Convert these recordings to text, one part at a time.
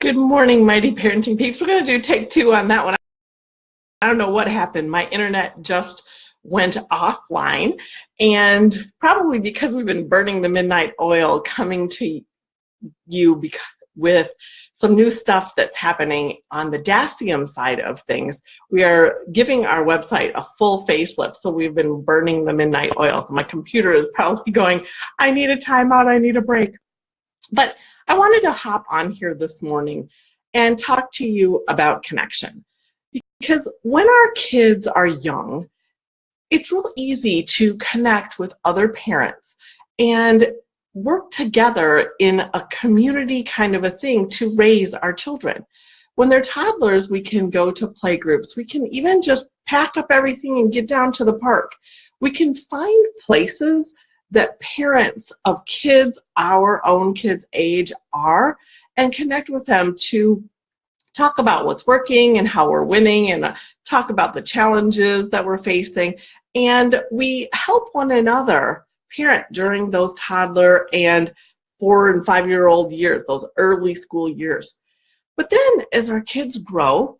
Good morning, mighty parenting peeps. We're going to do take two on that one. I don't know what happened. My internet just went offline, and probably because we've been burning the midnight oil, coming to you with some new stuff that's happening on the Dacium side of things. We are giving our website a full facelift, so we've been burning the midnight oil. So my computer is probably going, I need a timeout, I need a break. But I wanted to hop on here this morning and talk to you about connection. Because when our kids are young, it's real easy to connect with other parents and work together in a community kind of a thing to raise our children. When they're toddlers, we can go to play groups. We can even just pack up everything and get down to the park. We can find places that parents of kids, our own kids' age, are, and connect with them to talk about what's working and how we're winning, and talk about the challenges that we're facing. And we help one another parent during those toddler and 4- and 5-year-old years, those early school years. But then as our kids grow,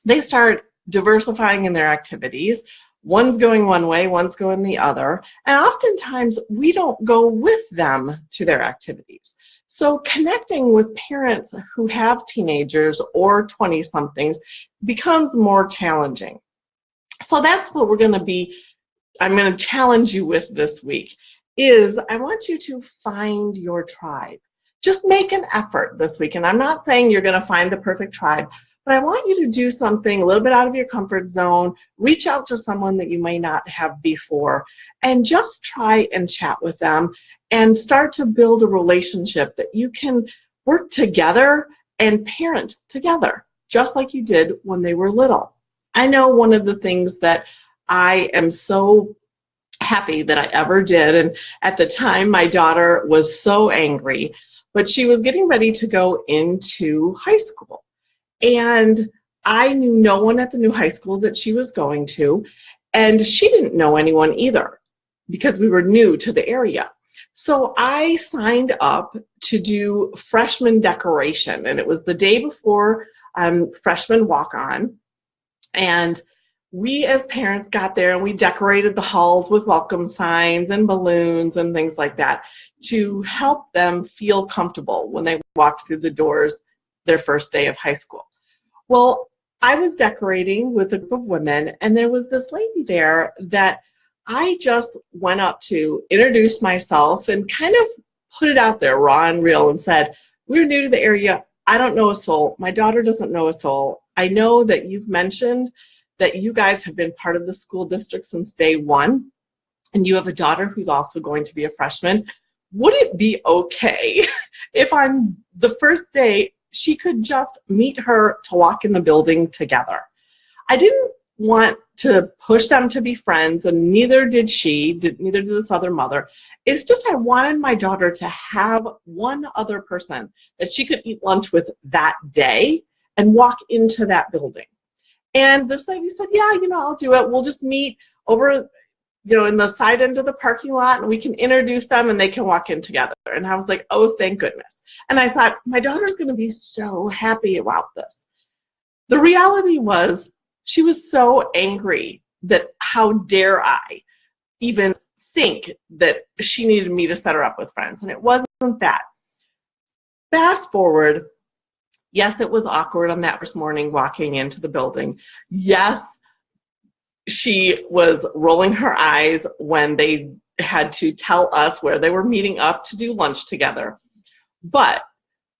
they start diversifying in their activities. One's going one way, one's going the other, and oftentimes we don't go with them to their activities. So connecting with parents who have teenagers or 20-somethings becomes more challenging. So that's what I'm going to challenge you with this week, is I want you to find your tribe. Just make an effort this week, and I'm not saying you're going to find the perfect tribe, but I want you to do something a little bit out of your comfort zone, reach out to someone that you may not have before, and just try and chat with them and start to build a relationship that you can work together and parent together, just like you did when they were little. I know one of the things that I am so happy that I ever did, and at the time my daughter was so angry, but she was getting ready to go into high school. And I knew no one at the new high school that she was going to, and she didn't know anyone either because we were new to the area. So I signed up to do freshman decoration, and it was the day before freshman walk-on. And we as parents got there and we decorated the halls with welcome signs and balloons and things like that to help them feel comfortable when they walked through the doors their first day of high school. Well, I was decorating with a group of women, and there was this lady there that I just went up to, introduced myself, and kind of put it out there raw and real and said, we're new to the area. I don't know a soul. My daughter doesn't know a soul. I know that you've mentioned that you guys have been part of the school district since day one, and you have a daughter who's also going to be a freshman. Would it be okay if on the first day she could just meet her to walk in the building together? I didn't want to push them to be friends, and neither did neither did this other mother. It's just I wanted my daughter to have one other person that she could eat lunch with that day and walk into that building. And this lady said, yeah, I'll do it. We'll just meet over in the side end of the parking lot, and we can introduce them and they can walk in together. And I was like, oh, thank goodness. And I thought, my daughter's going to be so happy about this. The reality was she was so angry that how dare I even think that she needed me to set her up with friends. And it wasn't that. Fast forward, yes, it was awkward on that first morning walking into the building. Yes, she was rolling her eyes when they had to tell us where they were meeting up to do lunch together. But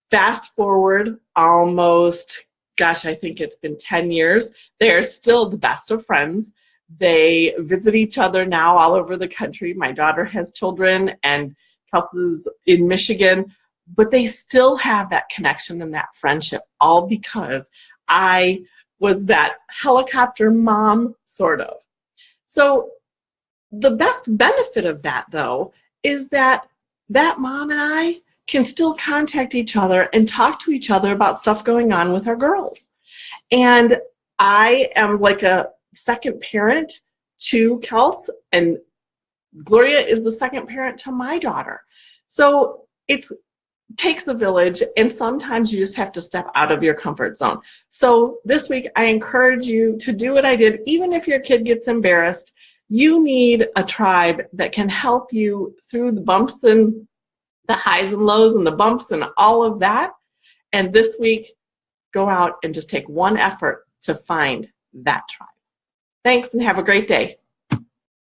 fast forward almost, gosh, I think it's been 10 years. They're still the best of friends. They visit each other now all over the country. My daughter has children, and Kelsey's in Michigan, but they still have that connection and that friendship, all because I was that helicopter mom, sort of. So the best benefit of that, though, is that mom and I can still contact each other and talk to each other about stuff going on with our girls. And I am like a second parent to Kels, and Gloria is the second parent to my daughter. So it's takes a village, and sometimes you just have to step out of your comfort zone. So this week, I encourage you to do what I did. Even if your kid gets embarrassed, you need a tribe that can help you through the bumps and the highs and lows and the bumps and all of that. And this week, go out and just take one effort to find that tribe. Thanks, and have a great day.